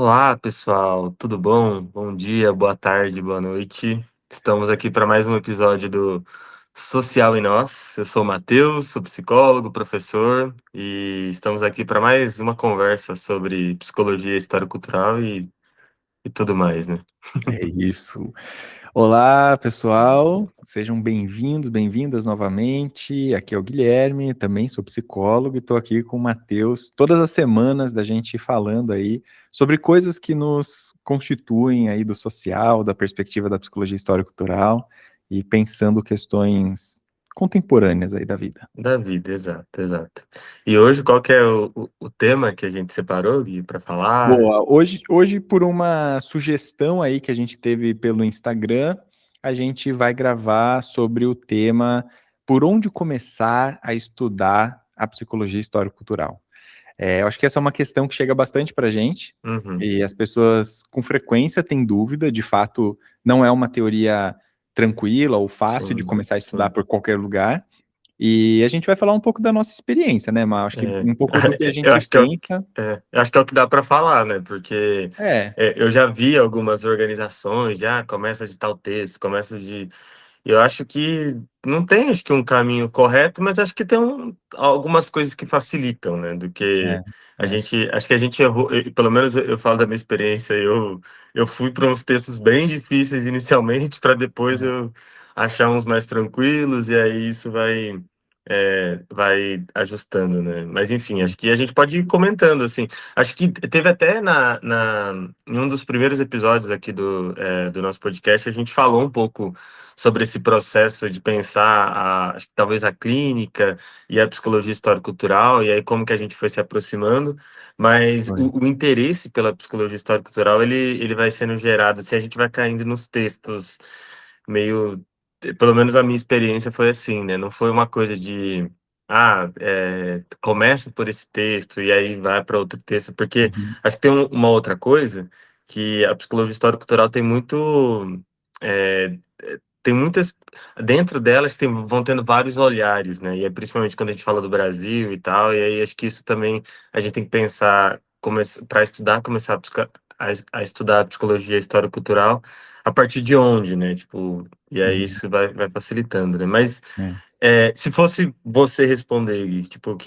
Olá, pessoal, tudo bom? Bom dia, boa tarde, boa noite. Estamos aqui para mais um episódio do Social em Nós. Eu sou o Matheus, sou psicólogo, professor, e estamos aqui para mais uma conversa sobre psicologia histórico-cultural e tudo mais, né? É isso. Olá, pessoal. Sejam bem-vindos, bem-vindas novamente. Aqui é o Guilherme, também sou psicólogo e estou aqui com o Matheus todas as semanas da gente falando aí sobre coisas que nos constituem aí do social, da perspectiva da psicologia histórico-cultural e pensando questões contemporâneas aí da vida. Da vida, exato, exato. E hoje, qual que é o tema que a gente separou, Gui, para falar? Boa. Hoje, por uma sugestão aí que a gente teve pelo Instagram, a gente vai gravar sobre o tema por onde começar a estudar a psicologia histórico-cultural. Eu acho que essa é uma questão que chega bastante para a gente, Uhum, e as pessoas com frequência têm dúvida, de fato, não é uma teoria tranquila ou fácil de sim, começar a estudar sim. por qualquer lugar, e a gente vai falar um pouco da nossa experiência, né, mas acho que É, um pouco do que a eu gente acho que pensa. eu acho que é o que dá para falar, né? Porque É, eu já vi algumas organizações, já começa de tal texto, começa de. Eu acho que não tem, acho que um caminho correto, mas acho que tem algumas coisas que facilitam, né? Do que é, é. acho que a gente errou, pelo menos eu falo da minha experiência, eu fui para uns textos bem difíceis inicialmente, para depois É, eu achar uns mais tranquilos, e aí isso vai ajustando, né? Mas enfim, sim, acho que a gente pode ir comentando, assim. Acho que teve até em um dos primeiros episódios aqui do nosso podcast, a gente falou um pouco sobre esse processo de pensar acho que talvez a clínica e a psicologia histórico-cultural, e aí como que a gente foi se aproximando, mas foi. o interesse pela psicologia histórico-cultural, ele vai sendo gerado, se a gente vai caindo nos textos meio, pelo menos a minha experiência foi assim, né? Não foi uma coisa de começa por esse texto e aí vai para outro texto, porque Uhum, acho que tem uma outra coisa que a psicologia histórico-cultural tem muito, é, tem muitas, dentro delas vão tendo vários olhares, né? E é principalmente quando a gente fala do Brasil e tal, e aí acho que isso também a gente tem que pensar, para estudar, começar a estudar a psicologia histórico-cultural a partir de onde, né? Tipo, e aí uhum, isso vai facilitando, né? Mas é, se fosse você responder, Gui, tipo,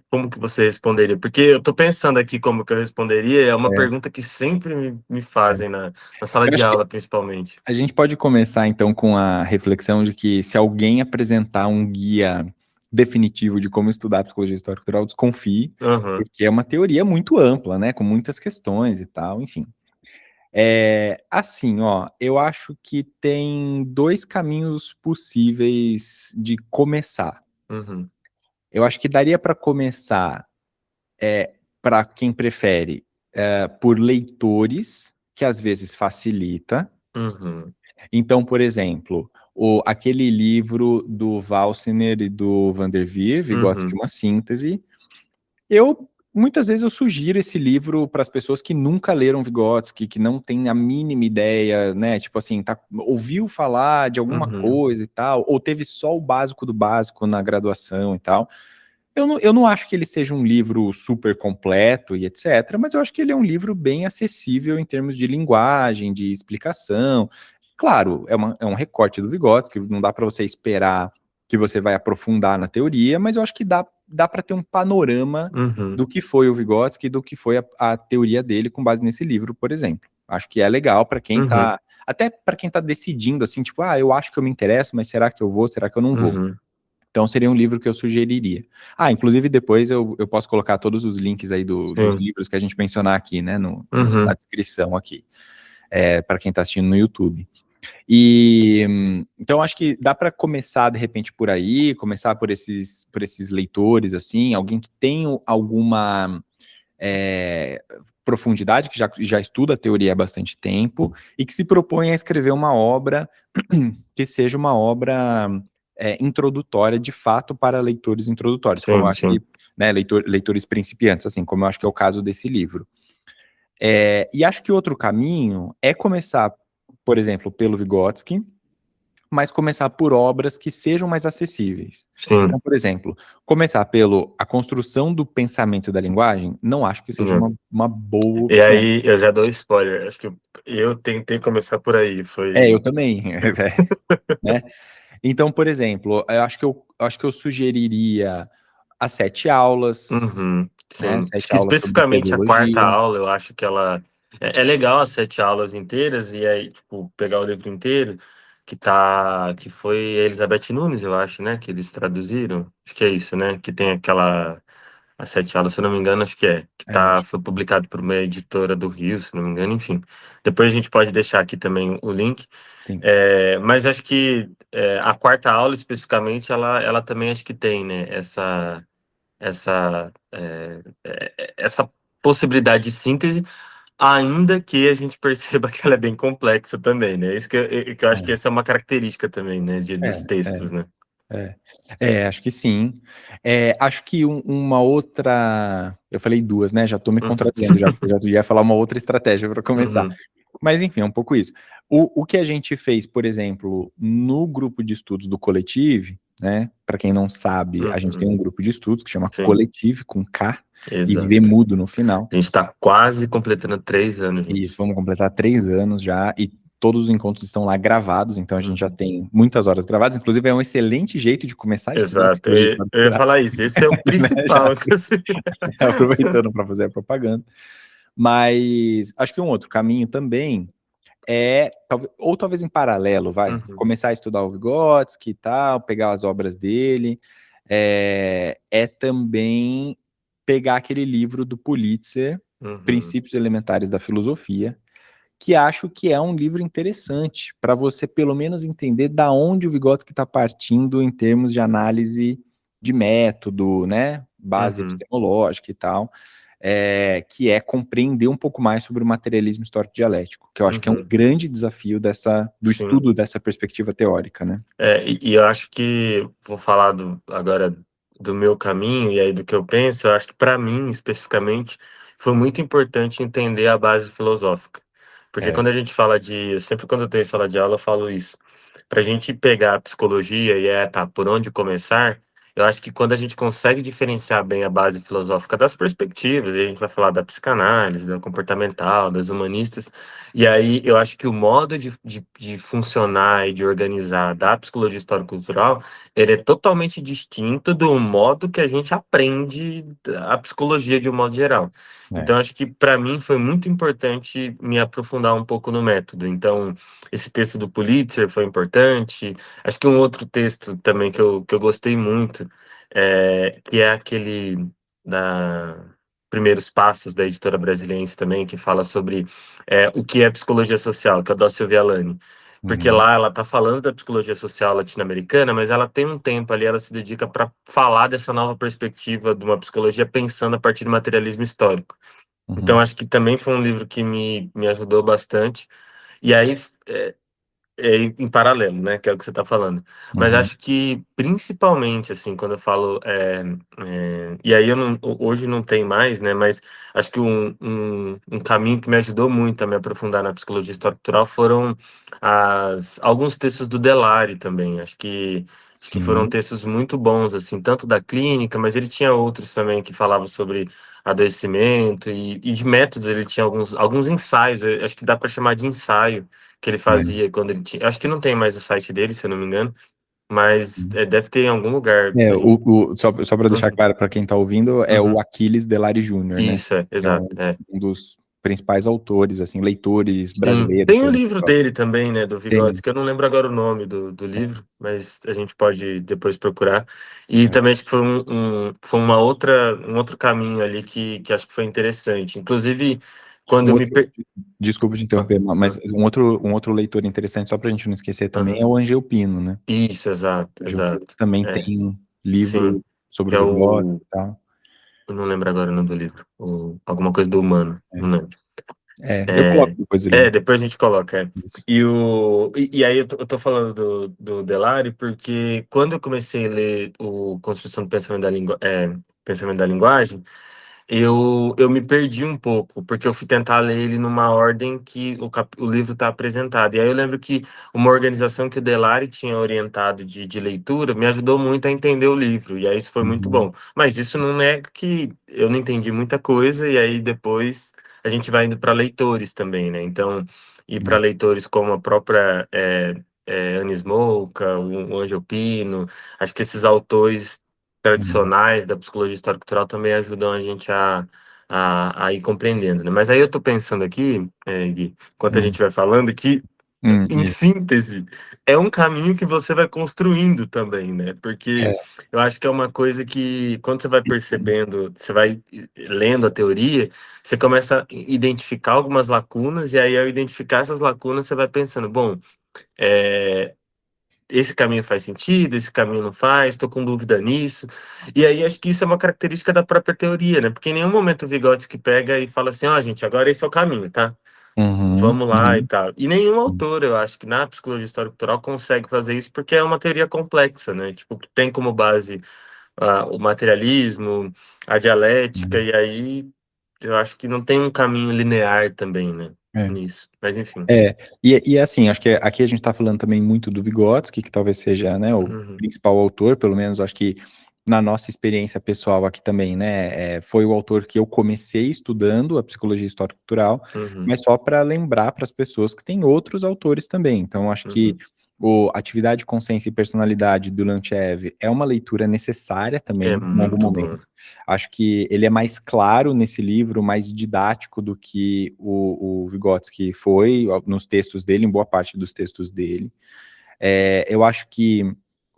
como que você responderia? Porque eu tô pensando aqui como que eu responderia, é uma é, pergunta que sempre me é. fazem na sala Eu de acho que aula, principalmente. a gente pode começar então com a reflexão de que se alguém apresentar um guia definitivo de como estudar psicologia histórica cultural, desconfie, Aham, porque é uma teoria muito ampla, né, com muitas questões e tal, enfim. Assim, ó, eu acho que tem dois caminhos possíveis de começar. uhum, Eu acho que daria para começar para quem prefere, por leitores, que às vezes facilita. uhum, Então, por exemplo, aquele livro do Walsener e do Van der Veer, Vygotsky, uhum, uma síntese, muitas vezes eu sugiro esse livro para as pessoas que nunca leram Vygotsky, que não têm a mínima ideia, né? Tipo assim, ouviu falar de alguma uhum, coisa e tal, ou teve só o básico do básico na graduação e tal. Eu não acho que ele seja um livro super completo e etc., mas eu acho que ele é um livro bem acessível em termos de linguagem, de explicação. Claro, é um recorte do Vygotsky, não dá para você esperar que você vai aprofundar na teoria, mas eu acho que dá para ter um panorama uhum, do que foi o Vygotsky, do que foi a teoria dele com base nesse livro, por exemplo. Acho que é legal para quem uhum, está, até para quem está decidindo assim, tipo, eu acho que eu me interesso, mas será que eu vou, será que eu não vou? uhum, Então seria um livro que eu sugeriria. Inclusive depois eu posso colocar todos os links aí dos sim, livros que a gente mencionar aqui, né, na uhum, descrição aqui, para quem está assistindo no YouTube. E então acho que dá para começar de repente por aí, começar por esses leitores assim, alguém que tem alguma profundidade, que já estuda a teoria há bastante tempo e que se propõe a escrever uma obra que seja uma obra introdutória, de fato, para leitores introdutórios, como eu sim, acho que, sim, né, leitores principiantes, assim, como eu acho que é o caso desse livro. E acho que outro caminho é começar, por exemplo, pelo Vygotsky, mas começar por obras que sejam mais acessíveis. Então, Sim. por exemplo, começar pelo A Construção do Pensamento da Linguagem, não acho que seja Hum. uma boa E opção. aí, eu já dou spoiler. Acho que eu tentei começar por aí. Eu Foi. também, né? Então, por exemplo, eu acho que eu sugeriria as 7 aulas, Uhum, né? sim. Acho Sete que aulas sobre especificamente a quarta pedagogia. aula, eu acho que ela é legal as 7 aulas inteiras, e aí, tipo, pegar o livro inteiro, que foi Elizabeth Nunes, eu acho, né? Que eles traduziram. Acho que é isso, né? Que tem aquela. As 7 aulas, se eu não me engano, acho que é. Acho que Foi publicado por uma editora do Rio, se não me engano, enfim. Depois a gente pode deixar aqui também o link. sim. Mas acho que a quarta aula, especificamente, ela também acho que tem, né? Essa possibilidade de síntese, ainda que a gente perceba que ela é bem complexa também, né? Isso que eu acho que essa é uma característica também, né, dos É, é, textos, né? é. Acho que sim. Acho que uma outra. Eu falei duas, né? Já tô me Uhum. contradizendo, já, porque já ia falar uma outra estratégia para começar. Uhum. Mas, enfim, é um pouco isso. O que a gente fez, por exemplo, no grupo de estudos do Coletivo, né? Para quem não sabe, a gente tem Uhum. um grupo de estudos que chama Sim, Coletivo, com K, e V exato. mudo no final. A gente está quase completando 3 anos, E isso, gente. vamos completar 3 anos já, e todos os encontros estão lá gravados, então a gente já Uhum. tem muitas horas gravadas. Inclusive, é um excelente jeito de começar a estudar Exato. psicologia Eu ia estrutural, falar isso. Esse é o né? Já principal, inclusive. aproveitando para fazer a propaganda. Mas acho que um outro caminho também ou talvez em paralelo, Uhum. começar a estudar o Vygotsky e tal, pegar as obras dele, também pegar aquele livro do Pulitzer, Uhum. Princípios Elementares da Filosofia, que acho que é um livro interessante para você pelo menos entender da onde o Vygotsky está partindo em termos de análise de método, né, base Uhum. epistemológica e tal, que é compreender um pouco mais sobre o materialismo histórico dialético, que eu acho que é um Uhum. grande desafio do Sim. estudo dessa perspectiva teórica, né? E eu acho que vou falar agora do meu caminho e aí do que eu penso. Eu acho que para mim, especificamente, foi muito importante entender a base filosófica. Porque É, quando a gente fala sempre quando eu tenho sala de aula, eu falo isso. Para a gente pegar a psicologia e tá, por onde começar, eu acho que quando a gente consegue diferenciar bem a base filosófica das perspectivas, e a gente vai falar da psicanálise, da comportamental, das humanistas, e aí eu acho que o modo de funcionar e de organizar da psicologia histórico-cultural, ele é totalmente distinto do modo que a gente aprende a psicologia de um modo geral. é. Então, acho que para mim foi muito importante me aprofundar um pouco no método. Então, esse texto do Pulitzer foi importante. Acho que um outro texto também que eu gostei muito, que é aquele da Primeiros Passos, da editora Brasiliense também, que fala sobre o que é psicologia social, que é o Dócio Vialani. Porque Uhum, lá ela está falando da psicologia social latino-americana, mas ela tem um tempo ali, ela se dedica para falar dessa nova perspectiva de uma psicologia pensando a partir do materialismo histórico. Então, uhum, acho que também foi um livro que me ajudou bastante. E aí, em paralelo, né, que é o que você está falando. Mas uhum, acho que, principalmente, assim, quando eu falo... e aí, hoje não tem mais, né, mas acho que um caminho que me ajudou muito a me aprofundar na psicologia estrutural foram alguns textos do Delary também. Acho que foram sim, textos muito bons, assim, tanto da clínica, mas ele tinha outros também que falavam sobre adoecimento e de métodos. Ele tinha alguns ensaios, eu acho que dá para chamar de ensaio, que ele é. fazia quando ele tinha. Acho que não tem mais o site dele, se eu não me engano, mas deve ter em algum lugar É, pra gente. só para deixar Uhum, claro para quem está ouvindo, é o uhum. Aquiles Delary Júnior, né? Isso, É exato. um dos principais autores, assim, leitores Sim, brasileiros tem o sobre livro Vygotsky. dele também, né, do Vygotsky, Tem. que eu não lembro agora o nome do livro, mas a gente pode depois procurar. E É. também acho que foi um outro caminho ali que acho que foi interessante. Inclusive, quando Um eu me... outro, desculpa te Ah, interromper, mas ah, um outro leitor interessante, só para a gente não esquecer também, é aham. o Angel Pino, né? Isso, exato, O Angel Pino exato. também É, tem sim, livro sobre que o é Vygotsky o... e tal. Eu não lembro agora o nome do livro. Alguma coisa do humano, não lembro. Eu coloco É, depois o link. depois a gente coloca. Isso. E aí eu tô falando do Delary porque quando eu comecei a ler o Construção do Pensamento da Linguagem, eu me perdi um pouco, porque eu fui tentar ler ele numa ordem que o livro está apresentado. E aí eu lembro que uma organização que o Delari tinha orientado de leitura me ajudou muito a entender o livro, e aí isso foi muito Uhum, bom. Mas isso não nega que eu não entendi muita coisa, e aí depois a gente vai indo para leitores também, né? Então, ir para é, leitores como a própria Anne Smolka, o Ângelo Pino, acho que esses autores uhum, tradicionais da psicologia histórico-cultural também ajudam a gente a ir compreendendo, né? Mas aí eu tô pensando aqui, Gui, enquanto a uhum, gente vai falando, que, em isso. síntese, é um caminho que você vai construindo também, né? Porque É, eu acho que é uma coisa que, quando você vai percebendo, você vai lendo a teoria, você começa a identificar algumas lacunas, e aí, ao identificar essas lacunas, você vai pensando, bom, é, esse caminho faz sentido, esse caminho não faz, estou com dúvida nisso. E aí acho que isso é uma característica da própria teoria, né? Porque em nenhum momento o Vygotsky pega e fala assim, ó, gente, agora esse é o caminho, tá? uhum, Vamos lá e uhum, tal. E nenhum autor, eu acho que na psicologia histórico-cultural consegue fazer isso porque é uma teoria complexa, né? Tipo, que tem como base o materialismo, a dialética, uhum. e aí eu acho que não tem um caminho linear também, né? É. Nisso. Mas enfim. E assim, acho que aqui a gente está falando também muito do Vygotsky, que talvez seja, né, o Uhum, principal autor, pelo menos acho que na nossa experiência pessoal aqui também, né, foi o autor que eu comecei estudando a psicologia histórico-cultural, uhum, mas só para lembrar para as pessoas que tem outros autores também. Então, acho que uhum. o Atividade, Consciência e Personalidade do Lantchev é uma leitura necessária É também, em algum muito bom. momento. Acho que ele é mais claro nesse livro, mais didático do que o Vygotsky foi nos textos dele, em boa parte dos textos dele. Eu acho que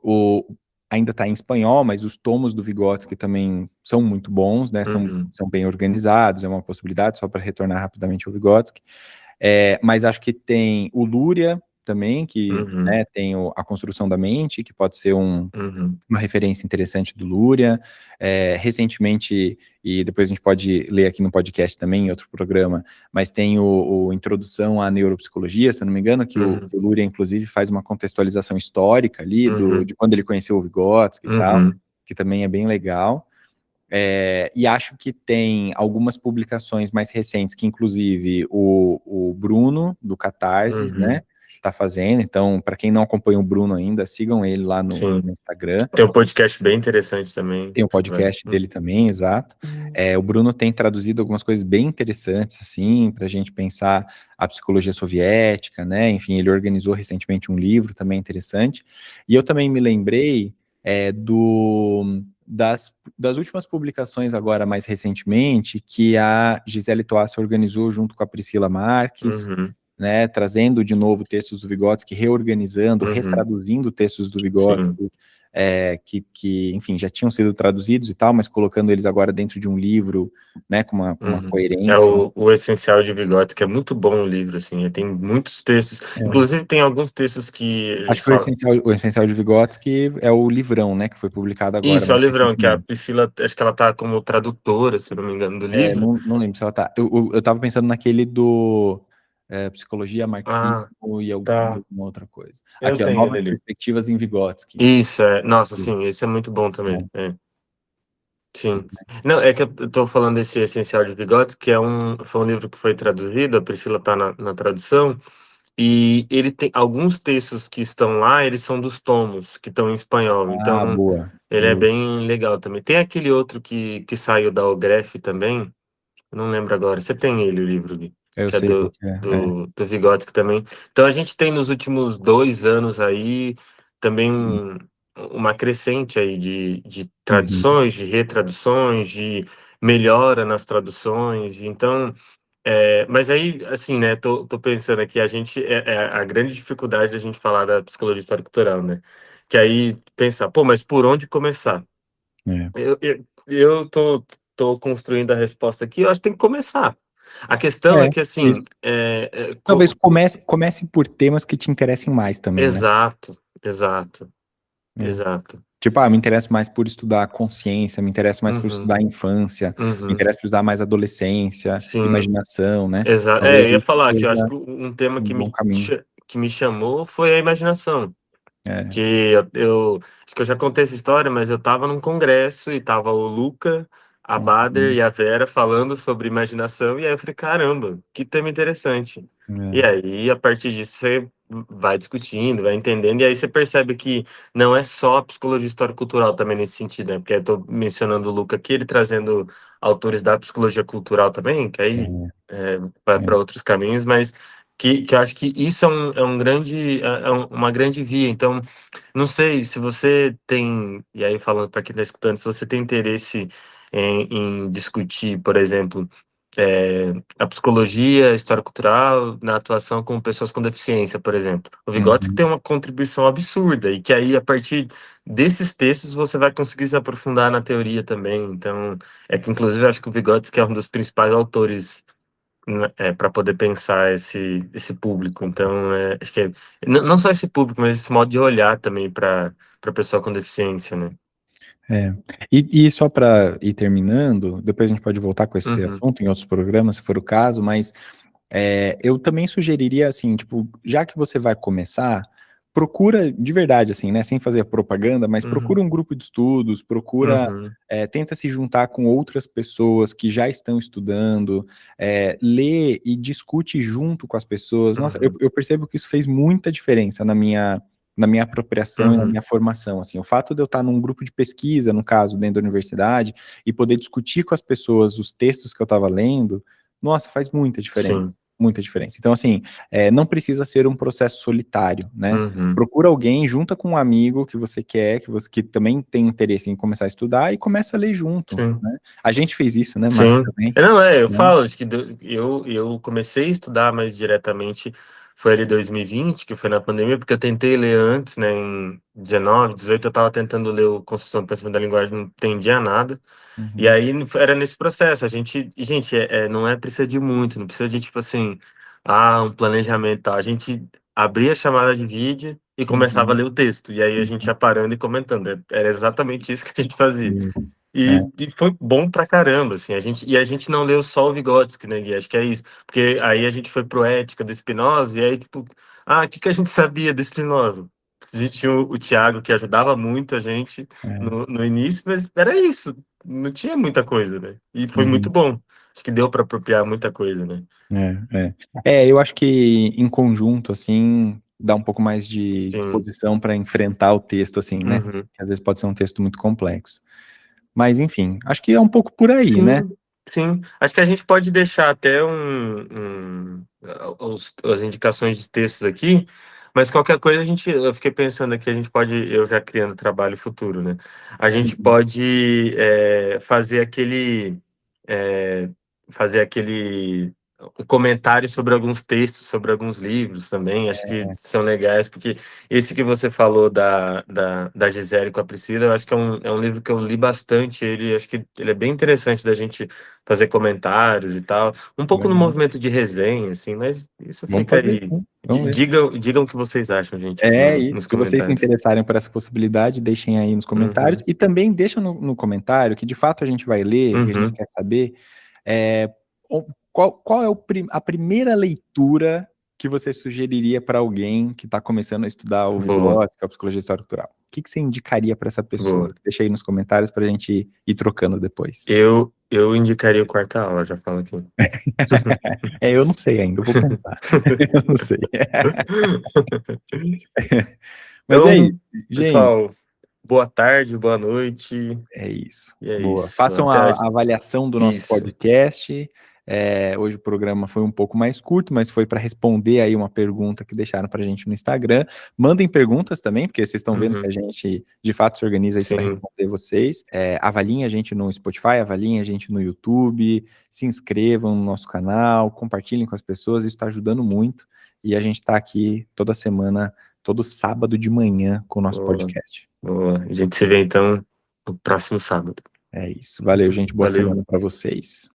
o, ainda está em espanhol, mas os tomos do Vygotsky também são muito bons, né? Uhum, São bem organizados, é uma possibilidade, só para retornar rapidamente ao Vygotsky. Mas acho que tem o Luria também, que, uhum, né, tem a construção da mente, que pode ser uhum, uma referência interessante do Luria. Recentemente, e depois a gente pode ler aqui no podcast também, em outro programa, mas tem o Introdução à Neuropsicologia, se eu não me engano, uhum, que o Luria, inclusive, faz uma contextualização histórica ali uhum, de quando ele conheceu o Vygotsky e tal, uhum, que também é bem legal. E acho que tem algumas publicações mais recentes que, inclusive, o Bruno, do Catarses, né, uhum. tá fazendo. Então, para quem não acompanha o Bruno ainda, sigam ele lá no Sim. Instagram. Tem um podcast bem interessante também. Tem o Acho que vale. podcast dele também, exato. O Bruno tem traduzido algumas coisas bem interessantes, assim, para a gente pensar a psicologia soviética, né? Enfim, ele organizou recentemente um livro também interessante. E eu também me lembrei das últimas publicações agora, mais recentemente, que a Gisele Toassi organizou junto com a Priscila Marques, Uhum, né? Trazendo de novo textos do Vygotsky, reorganizando, uhum, retraduzindo textos do sim. Vygotsky, enfim, já tinham sido traduzidos e tal, mas colocando eles agora dentro de um livro, né, com uma Uhum. É coerência. o Essencial de Bigode, que é muito bom o livro, assim. Ele tem muitos textos. É. Inclusive, tem alguns textos que ele Acho que fala. o essencial de Vygotsky é o livrão, né, que foi publicado agora, Isso, é o mais livrão, que a recentemente. Priscila, acho que ela tá como tradutora, se não me engano, do livro. Não lembro se ela tá. Eu tava pensando naquele Psicologia, Marxismo Ah, e tá. alguma outra coisa. Eu Aqui, ó, tenho ele Novas ali. Perspectivas em Vygotsky. Isso, é. Nossa, sim, Isso. esse é muito bom também. É. É. Sim. Não, é que eu tô falando desse Essencial de Bigodes, que foi um livro que foi traduzido, a Priscila tá na tradução, e ele tem alguns textos que estão lá, eles são dos tomos, que estão em espanhol, Ah, então boa. ele é Boa. bem legal também. Tem aquele outro que saiu da Ogref também, eu não lembro agora, você tem ele, o livro, Gui, Eu que é sei qual do, que é. do, do Vygotsky também. Então a gente tem nos últimos 2 anos aí também uma crescente aí de Uhum. traduções, de retraduções, de melhora nas traduções. Então, mas aí, assim, né, tô pensando aqui, é a grande dificuldade da gente falar da psicologia histórico-cultural, né? Que aí pensar, pô, mas por onde começar? É. Eu tô construindo a resposta aqui, eu acho que tem que começar. A questão é que, assim, Isso. Talvez comece por temas que te interessem mais também, né? exato, exato, É. exato. Tipo, me interessa mais por estudar consciência, me interessa mais por Uhum, estudar a infância, me uhum, interessa por estudar mais adolescência, sim, imaginação, né? exato. Talvez Eu ia isso falar que eu acho seja que um tema um bom caminho. que me chamou foi a imaginação. É. Que acho que eu já contei essa história, mas eu tava num congresso e tava o Luca, a Bader Uhum. e a Vera falando sobre imaginação, e aí eu falei, caramba, que tema interessante. E É, aí, a partir disso, você vai discutindo, vai entendendo, e aí você percebe que não é só a psicologia histórico-cultural também nesse sentido, né? Porque eu estou mencionando o Luca aqui, ele trazendo autores da psicologia cultural também, que aí vai é. para outros caminhos, mas que eu acho que isso é um grande, uma grande via. Então, não sei se você tem, e aí falando para quem está escutando, se você tem interesse em discutir, por exemplo, a psicologia, a história cultural na atuação com pessoas com deficiência, por exemplo. O Vygotsky Uhum. tem uma contribuição absurda e que aí, a partir desses textos, você vai conseguir se aprofundar na teoria também. Então, é que inclusive eu acho que o Vygotsky é um dos principais autores para poder pensar esse público. Então, acho que não só esse público, mas esse modo de olhar também para pessoa com deficiência, né? É. E só para ir terminando, depois a gente pode voltar com esse Uhum, assunto em outros programas, se for o caso, mas eu também sugeriria, assim, tipo, já que você vai começar, procura de verdade, assim, né, sem fazer propaganda, mas procura uhum, um grupo de estudos, procura, uhum, tenta se juntar com outras pessoas que já estão estudando, lê e discute junto com as pessoas. Nossa, eu, uhum, eu percebo que isso fez muita diferença na minha apropriação e na uhum, minha formação, assim, o fato de eu estar num grupo de pesquisa, no caso, dentro da universidade, e poder discutir com as pessoas os textos que eu estava lendo, nossa, faz muita diferença. sim, Muita diferença. Então, assim, não precisa ser um processo solitário, né? uhum, Procura alguém, junta com um amigo que você quer, que também tem interesse em começar a estudar e começa a ler junto, sim. né? A gente fez isso, né, Marco, Sim. também, Não, eu né? falo, acho que eu comecei a estudar mais diretamente, foi ali 2020, que foi na pandemia, porque eu tentei ler antes, né, em 19, 18, eu estava tentando ler o Construção do Pensamento da Linguagem, não entendia nada, e Uhum, aí era nesse processo, gente, não precisa de muito, não precisa de, tipo assim, um planejamento e tal, a gente abria a chamada de vídeo e começava a uhum, ler o texto, e aí a gente uhum. ia parando e comentando, era exatamente isso que a gente fazia. Isso. E foi bom pra caramba, assim, a gente não leu só o Vygotsky, né, Gui? Acho que é isso, porque aí a gente foi pro Ética do Spinoza, e aí, tipo, o que que a gente sabia do Spinoza? A gente tinha o Tiago, que ajudava muito a gente É, no início, mas era isso, não tinha muita coisa, né? E foi muito uhum, bom, acho que deu para apropriar muita coisa, né? eu acho que em conjunto, assim, dá um pouco mais de Sim, disposição para enfrentar o texto, assim, né? uhum. Que às vezes pode ser um texto muito complexo. Mas, enfim, acho que é um pouco por aí, né? Sim, sim. Acho que a gente pode deixar até as indicações de textos aqui, mas qualquer coisa eu fiquei pensando aqui, a gente pode, eu já criando trabalho futuro, né? A gente Uhum. pode é, fazer aquele um comentário sobre alguns textos, sobre alguns livros também, acho que são legais, porque esse que você falou da Gisele com a Priscila, eu acho que é um livro que eu li bastante. Acho que ele é bem interessante da gente fazer comentários e tal. Um pouco no Legal. movimento de resenha, assim, mas isso Vamos fica fazer aí. sim. Vamos ver. Digam o que vocês acham, gente, aqui É isso. nos Se vocês se comentários. interessarem por essa possibilidade, deixem aí nos comentários. Uhum, E também deixa no comentário, que de fato a gente vai ler e a gente uhum, quer saber é, qual é a primeira leitura que você sugeriria para alguém que está começando a estudar o boa, Vygotsky, a psicologia histórica cultural. O que você indicaria para essa pessoa? boa. Deixa aí nos comentários para a gente ir trocando depois. Eu indicaria o quarta aula, já falo aqui. Eu não sei ainda, eu vou pensar. Eu não sei. Mas é Então, isso, gente. pessoal, boa tarde, boa noite. É isso. E é Boa. isso. Façam a avaliação do nosso Isso. podcast. Hoje o programa foi um pouco mais curto, mas foi para responder aí uma pergunta que deixaram para a gente no Instagram. Mandem perguntas também, porque vocês estão vendo que a Uhum. gente de fato se organiza aí para Sim. responder vocês. Avaliem a gente no Spotify, avaliem a gente no YouTube, se inscrevam no nosso canal, compartilhem com as pessoas, isso está ajudando muito. E a gente está aqui toda semana, todo sábado de manhã com o nosso Boa, podcast. boa. A gente se vê então no próximo sábado. É isso. Valeu, gente. Boa Valeu. semana para vocês.